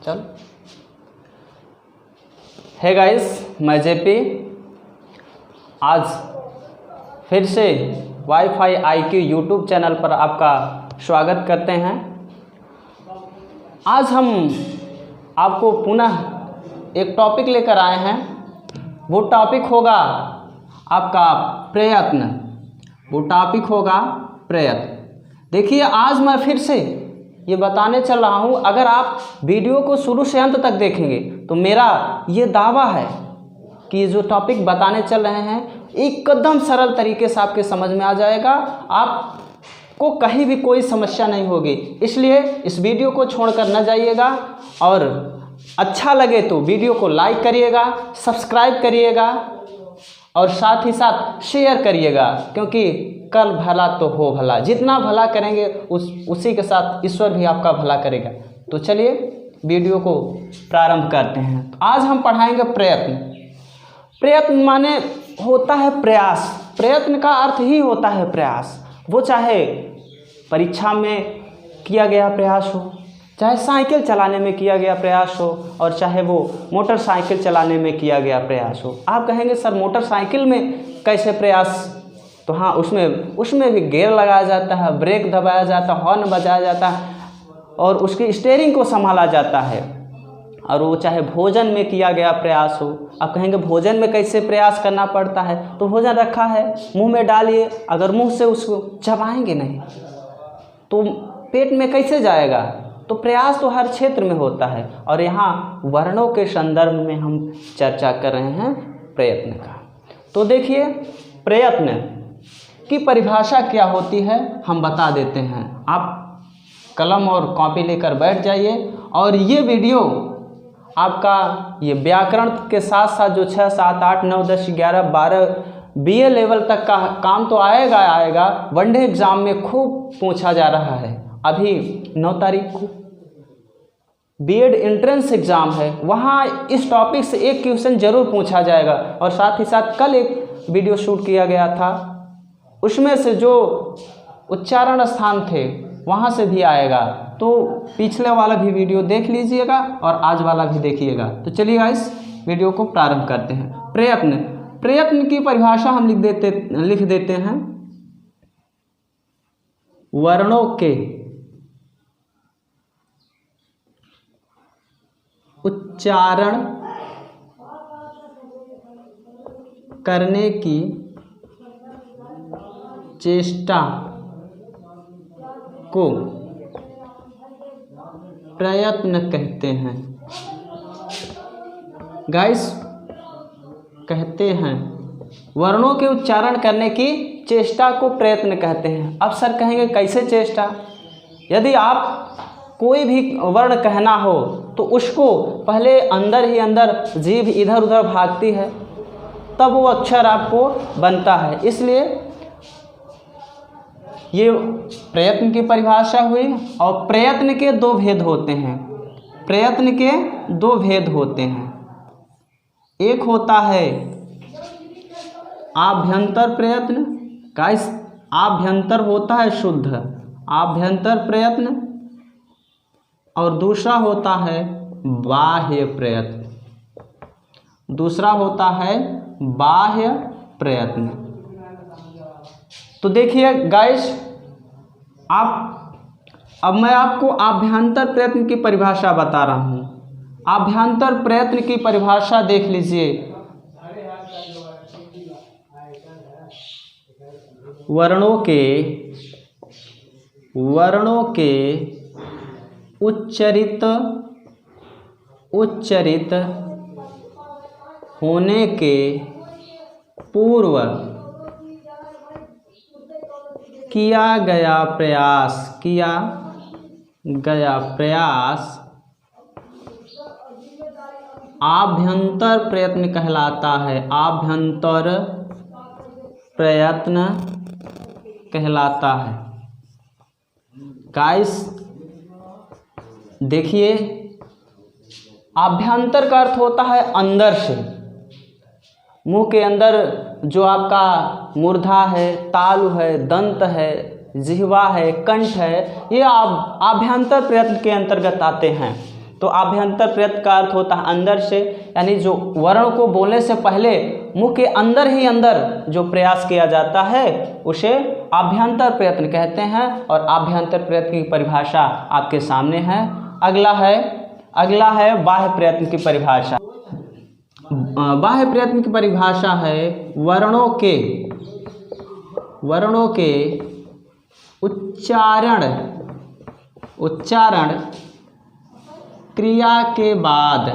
चल। Hey guys, मैं JP आज फिर से वाईफाई आईक्यू यूट्यूब चैनल पर आपका स्वागत करते हैं। आज हम आपको पुनः एक टॉपिक लेकर आए हैं। वो टॉपिक होगा आपका प्रयत्न। वो टॉपिक होगा प्रयत्न। देखिए, आज मैं फिर से ये बताने चल रहा हूँ, अगर आप वीडियो को शुरू से अंत तक देखेंगे तो मेरा ये दावा है कि ये जो टॉपिक बताने चल रहे हैं एकदम सरल तरीके से आपके समझ में आ जाएगा। आपको कहीं भी कोई समस्या नहीं होगी, इसलिए इस वीडियो को छोड़कर न जाइएगा। और अच्छा लगे तो वीडियो को लाइक करिएगा, सब्सक्राइब करिएगा और साथ ही साथ शेयर करिएगा, क्योंकि कल भला तो हो भला। जितना भला करेंगे उसी के साथ ईश्वर भी आपका भला करेगा। तो चलिए वीडियो को प्रारंभ करते हैं। आज हम पढ़ाएंगे प्रयत्न। प्रयत्न माने होता है प्रयास। प्रयत्न का अर्थ ही होता है प्रयास। वो चाहे परीक्षा में किया गया प्रयास हो, चाहे साइकिल चलाने में किया गया प्रयास हो, और चाहे वो मोटरसाइकिल चलाने में किया गया प्रयास हो। आप कहेंगे सर मोटरसाइकिल में कैसे प्रयास? तो हाँ, उसमें भी गियर लगाया जाता है, ब्रेक दबाया जाता है, हॉर्न बजाया जाता है और उसकी स्टीयरिंग को संभाला जाता है। और वो चाहे भोजन में किया गया प्रयास हो। आप कहेंगे भोजन में कैसे प्रयास करना पड़ता है? तो भोजन रखा है, मुंह में डालिए, अगर मुंह से उसको चबाएंगे नहीं तो पेट में कैसे जाएगा? तो प्रयास तो हर क्षेत्र में होता है। और यहाँ वर्णों के संदर्भ में हम चर्चा कर रहे हैं प्रयत्न का। तो देखिए, प्रयत्न की परिभाषा क्या होती है हम बता देते हैं। आप कलम और कॉपी लेकर बैठ जाइए और ये वीडियो आपका ये व्याकरण के साथ साथ जो 6, 7, 8, 9, 10, 11, 12 BA लेवल तक का काम तो आएगा। वनडे एग्ज़ाम में खूब पूछा जा रहा है। अभी 9 तारीख को बीएड एंट्रेंस एग्ज़ाम है, वहाँ इस टॉपिक से एक क्वेश्चन ज़रूर पूछा जाएगा। और साथ ही साथ कल एक वीडियो शूट किया गया था, उसमें से जो उच्चारण स्थान थे वहाँ से भी आएगा। तो पिछले वाला भी वीडियो देख लीजिएगा और आज वाला भी देखिएगा। तो चलिए गाइस, वीडियो को प्रारंभ करते हैं। प्रयत्न की परिभाषा हम लिख देते हैं। वर्णों के उच्चारण करने की चेष्टा को प्रयत्न कहते हैं। गाइस, कहते हैं वर्णों के उच्चारण करने की चेष्टा को प्रयत्न कहते हैं। अब सर कहेंगे कैसे चेष्टा? यदि आप कोई भी वर्ण कहना हो तो उसको पहले अंदर ही अंदर जीभ इधर उधर भागती है, तब वो अक्षर आपको बनता है। इसलिए ये प्रयत्न की परिभाषा हुई। और प्रयत्न के दो भेद होते हैं। प्रयत्न के दो भेद होते हैं। एक होता है आभ्यंतर प्रयत्न। गाइस, आभ्यंतर होता है शुद्ध आभ्यंतर प्रयत्न, और दूसरा होता है बाह्य प्रयत्न। दूसरा होता है बाह्य प्रयत्न। तो देखिए गाइस, अब मैं आपको आभ्यंतर प्रयत्न की परिभाषा बता रहा हूँ। आभ्यंतर प्रयत्न की परिभाषा देख लीजिए। वर्णों के उच्चरित होने के पूर्व किया गया प्रयास आभ्यंतर प्रयत्न कहलाता है। आभ्यंतर प्रयत्न कहलाता है। गाइस देखिए, आभ्यंतर का अर्थ होता है अंदर से। मुंह के अंदर जो आपका मूर्धा है, तालु है, दंत है, जिह्वा है, कंठ है, ये आभ्यंतर प्रयत्न के अंतर्गत आते हैं। तो आभ्यंतर प्रयत्न का अर्थ होता है अंदर से, यानी जो वर्ण को बोलने से पहले मुंह के अंदर ही अंदर जो प्रयास किया जाता है उसे आभ्यंतर प्रयत्न कहते हैं। और आभ्यंतर प्रयत्न की परिभाषा आपके सामने है। अगला है बाह्य प्रयत्न की परिभाषा। बाह्य प्रयत्न की परिभाषा है वर्णों के उच्चारण क्रिया के बाद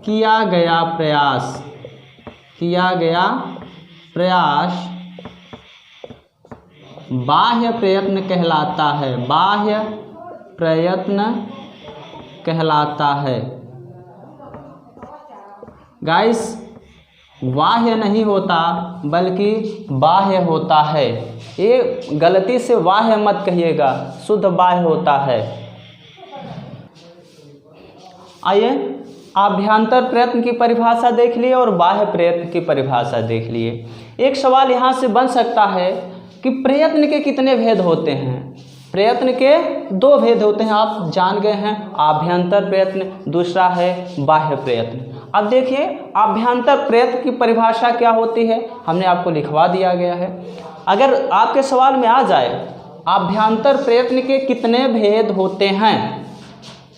किया गया प्रयास बाह्य प्रयत्न कहलाता है। गाइस, बाह्य नहीं होता बल्कि बाह्य होता है। ये गलती से बाह्य मत कहिएगा, शुद्ध बाह्य होता है। आइए, आभ्यंतर प्रयत्न की परिभाषा देख लिए और बाह्य प्रयत्न की परिभाषा देख लिए। एक सवाल यहाँ से बन सकता है कि प्रयत्न के कितने भेद होते हैं। प्रयत्न के 2 भेद होते हैं, आप जान गए हैं, आभ्यंतर प्रयत्न, दूसरा है बाह्य प्रयत्न। अब देखिए आभ्यंतर प्रयत्न की परिभाषा क्या होती है, हमने आपको लिखवा दिया गया है। अगर आपके सवाल में आ जाए आभ्यंतर प्रयत्न के कितने भेद होते हैं,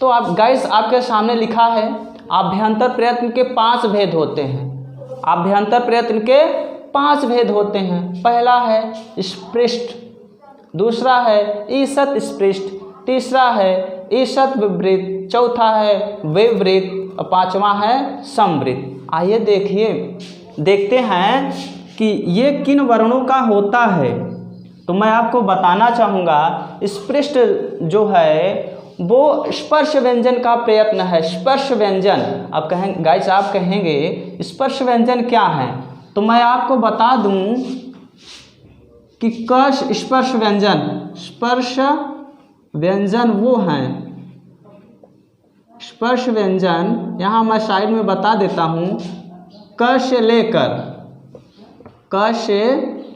तो आप गाइस आपके सामने लिखा है आभ्यंतर प्रयत्न के 5 भेद होते हैं। आभ्यंतर प्रयत्न के 5 भेद होते हैं। पहला है स्पृष्ट, दूसरा है ईषत् स्पृष्ट, तीसरा है ईषत् विवृत, चौथा है विवृत और 5वां है संवृत। आइए देखते हैं कि ये किन वर्णों का होता है। तो मैं आपको बताना चाहूँगा स्पृष्ट जो है वो स्पर्श व्यंजन का प्रयत्न है। स्पर्श व्यंजन, आप कहेंगे गाइस, आप कहेंगे स्पर्श व्यंजन क्या है, तो मैं आपको बता दूं कि स्पर्श व्यंजन वो हैं। स्पर्श व्यंजन यहाँ मैं साइड में बता देता हूँ। क से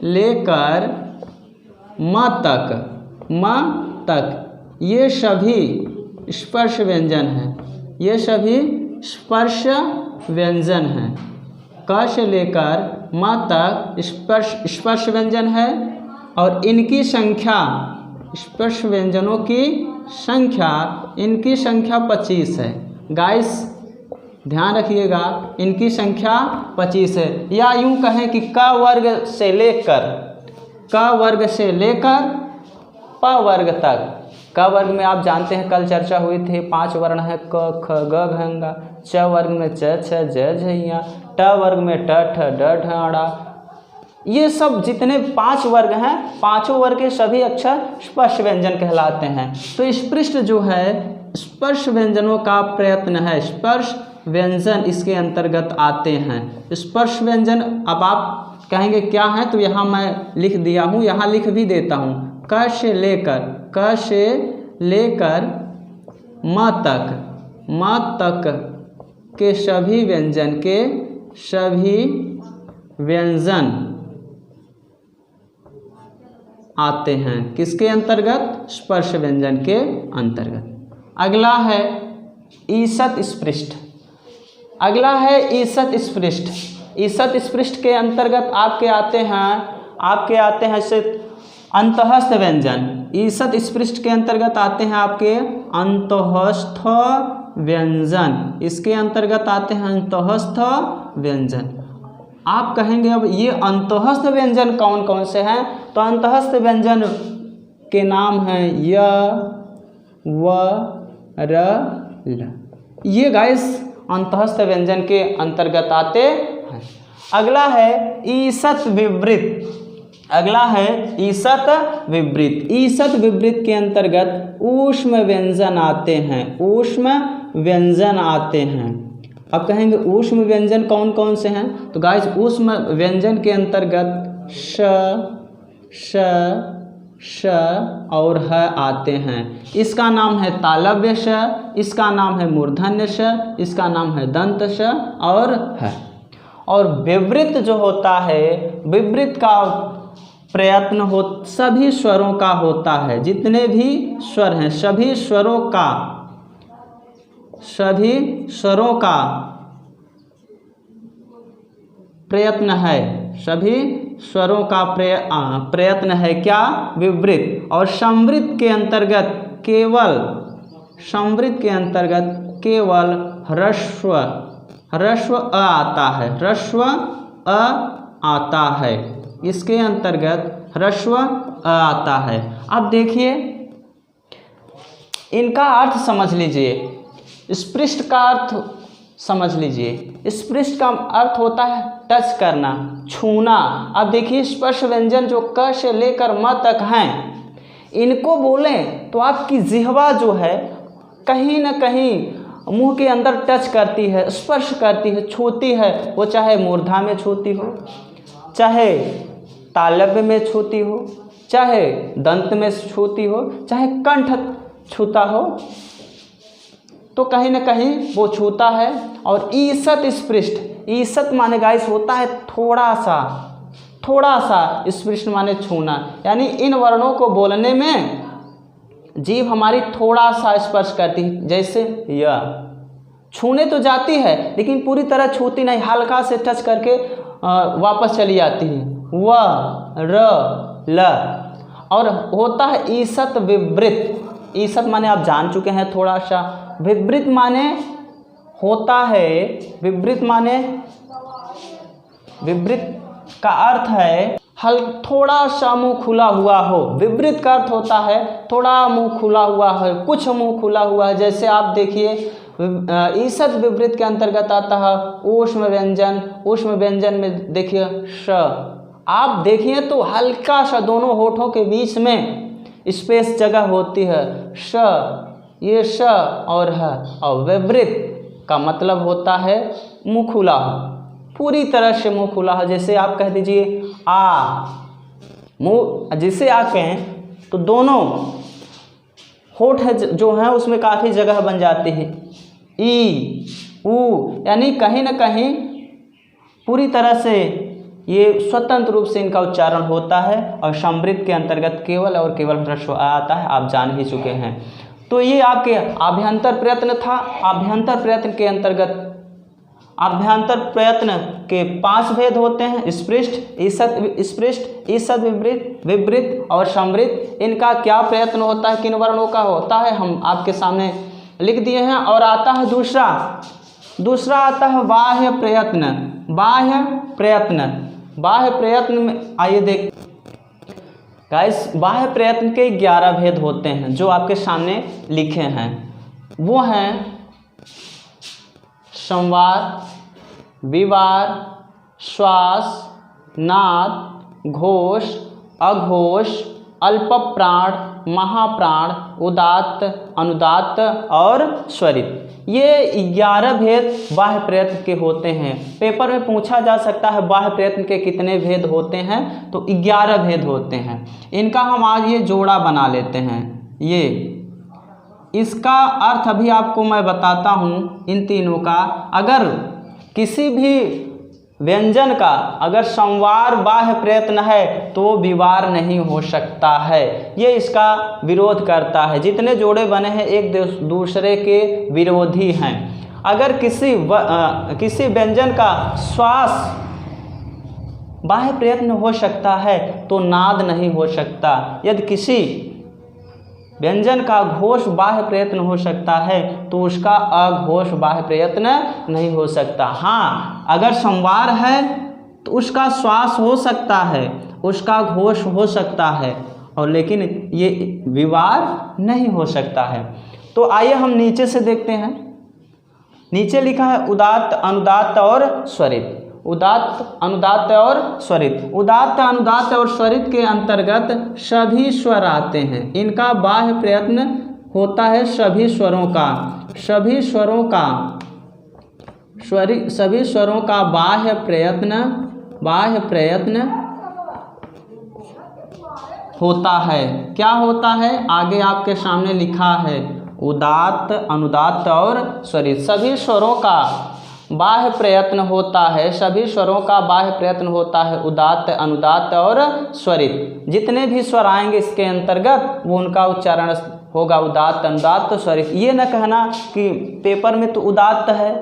लेकर म तक ये सभी स्पर्श व्यंजन हैं। ये सभी स्पर्श व्यंजन हैं। क से लेकर म तक स्पर्श व्यंजन है और इनकी संख्या, स्पर्श व्यंजनों की संख्या, इनकी संख्या 25 है। गाइस ध्यान रखिएगा, इनकी संख्या 25 है। या यूं कहें कि क वर्ग से लेकर प वर्ग तक। क वर्ग में आप जानते हैं कल चर्चा हुई थी 5 वर्ण है, क ख ग घ ङ। च वर्ग में च छ ज झ, ट वर्ग में ट ठ ड ढ ड़। ये सब जितने 5 वर्ग हैं, 5 वर्ग के सभी अक्षर स्पर्श व्यंजन कहलाते हैं। तो स्पृष्ट जो है स्पर्श व्यंजनों का प्रयत्न है। स्पर्श व्यंजन इसके अंतर्गत आते हैं। स्पर्श व्यंजन अब आप कहेंगे क्या है, तो यहाँ मैं लिख दिया हूँ, यहाँ लिख भी देता हूँ। क से लेकर म तक के सभी व्यंजन आते हैं। किसके अंतर्गत? स्पर्श व्यंजन के अंतर्गत। अगला है ईषत् स्पृष्ट। ईषत् स्पृष्ट के अंतर्गत आपके आते हैं सिर्फ अंतःस्थ व्यंजन। ईषत् स्पृष्ट के अंतर्गत आते हैं आपके अंतःस्थ व्यंजन। इसके अंतर्गत आते हैं अंतःस्थ व्यंजन। आप कहेंगे अब ये अंतःस्थ व्यंजन कौन कौन से हैं? तो अंतःस्थ व्यंजन के नाम हैं य, व, र, ल। ये गाइस अंतःस्थ व्यंजन के अंतर्गत आते हैं। अगला है ईषत् विवृत। ईषत् विवृत के अंतर्गत ऊष्म व्यंजन आते हैं। अब कहेंगे ऊष्म व्यंजन कौन कौन से हैं? तो गाइस ऊष्म व्यंजन के अंतर्गत श और ह आते हैं। इसका नाम है तालव्य श, इसका नाम है मूर्धन्य श, इसका नाम है दंत श और ह। और विवृत जो होता है, विवृत का प्रयत्न हो, सभी स्वरों का होता है, जितने भी स्वर हैं सभी स्वरों का प्रयत्न है, सभी स्वरों का प्रयत्न है क्या, विवृत। और समृद्ध के अंतर्गत केवल ह्रस्व अ आता है, ह्रस्व अ आता है, इसके अंतर्गत ह्रस्व अ आता है। अब देखिए इनका अर्थ समझ लीजिए, स्पृष्ट का अर्थ समझ लीजिए। स्पृष्ट का अर्थ होता है टच करना, छूना। अब देखिए स्पर्श व्यंजन जो क से लेकर म तक हैं, इनको बोलें तो आपकी जिह्वा जो है कहीं ना कहीं मुंह के अंदर टच करती है, स्पर्श करती है, छूती है। वो चाहे मूर्धा में छूती हो, चाहे तालव्य में छूती हो, चाहे दंत में छूती हो, चाहे कंठ छूता हो, तो कहीं ना कहीं वो छूता है। और ईसत स्पृष्ट, ईसत माने गाइस होता है थोड़ा सा, स्पृष्ट माने छूना, यानी इन वर्णों को बोलने में जीभ हमारी थोड़ा सा स्पर्श करती है। जैसे य, छूने तो जाती है लेकिन पूरी तरह छूती नहीं, हल्का से टच करके वापस चली जाती है। व, र, ल। और होता है ईसत विवृत। ईसत माने आप जान चुके हैं थोड़ा सा, विवृत माने होता है, विवृत का अर्थ है थोड़ा सा मुंह खुला हुआ हो। विवृत का अर्थ होता है थोड़ा मुंह खुला हुआ है, कुछ मुंह खुला हुआ है। जैसे आप देखिए ईसत विवृत के अंतर्गत आता है ऊष्म व्यंजन। ऊष्म व्यंजन में देखिए श, आप देखिए तो हल्का सा दोनों होठों के बीच में स्पेस जगह होती है, श, ये श और ह। और विवृत का मतलब होता है मुंह खुला हो, पूरी तरह से मुंह खुला हो। जैसे आप कह दीजिए आ, मुंह जिसे आ कहें तो दोनों होठ है जो हैं उसमें काफ़ी जगह बन जाती है। ई, ऊ, यानी कहीं ना कहीं पूरी तरह से ये स्वतंत्र रूप से इनका उच्चारण होता है। और समृद्ध के अंतर्गत केवल और केवल ह्रस्व आ आता है, आप जान ही चुके हैं। तो ये आपके आभ्यंतर प्रयत्न था। आभ्यंतर प्रयत्न के अंतर्गत आभ्यंतर प्रयत्न के 5 भेद होते हैं, स्पृष्ट, ईसत, विवृत और समृद्ध। इनका क्या प्रयत्न होता है, किन वर्णों का होता है, हम आपके सामने लिख दिए हैं। और आता है दूसरा आता है बाह्य प्रयत्न। बाह्य प्रयत्न में आइए देख गाइस, बाह्य प्रयत्न के 11 भेद होते हैं जो आपके सामने लिखे हैं। वो हैं संवार, विवार, श्वास, नाद, घोष, अघोष, अल्प प्राण, महाप्राण, उदात्त, अनुदात्त और स्वरित। ये 11 भेद बाह्य प्रयत्न के होते हैं। पेपर में पूछा जा सकता है बाह्य प्रयत्न के कितने भेद होते हैं, तो 11 भेद होते हैं। इनका हम आज ये जोड़ा बना लेते हैं। ये इसका अर्थ अभी आपको मैं बताता हूँ इन तीनों का। अगर किसी भी व्यंजन का अगर संवार बाह्य प्रयत्न है तो विवार नहीं हो सकता है, ये इसका विरोध करता है। जितने जोड़े बने हैं एक दूसरे के विरोधी हैं। अगर किसी व्यंजन का श्वास बाह्य प्रयत्न हो सकता है तो नाद नहीं हो सकता। यदि किसी व्यंजन का घोष बाह्य प्रयत्न हो सकता है तो उसका अघोष बाह्य प्रयत्न नहीं हो सकता। हाँ, अगर संवार है तो उसका श्वास हो सकता है, उसका घोष हो सकता है, और लेकिन ये विवार नहीं हो सकता है। तो आइए हम नीचे से देखते हैं। नीचे लिखा है उदात्त, अनुदात्त और स्वरित। उदात्त, अनुदात्त और स्वरित। उदात्त, अनुदात्त और स्वरित के अंतर्गत सभी स्वर आते हैं। इनका बाह्य प्रयत्न होता है सभी स्वरों का बाह्य प्रयत्न होता है। क्या होता है, आगे आपके सामने लिखा है उदात्त, अनुदात्त और स्वरित। सभी स्वरों का बाह्य प्रयत्न होता है, सभी स्वरों का बाह्य प्रयत्न होता है, उदात्त, अनुदात्त और स्वरित। जितने भी स्वर आएंगे इसके अंतर्गत वो उनका उच्चारण होगा उदात्त, अनुदात्त, स्वरित। ये न कहना कि पेपर में तो उदात्त है,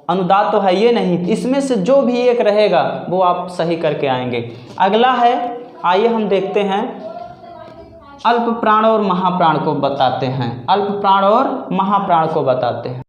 अनुदात्त तो है, ये नहीं। इसमें से जो भी एक रहेगा वो आप सही करके आएंगे। अगला है, आइए हम देखते हैं, अल्प प्राण और महाप्राण को बताते हैं। अल्प प्राण और महाप्राण को बताते हैं।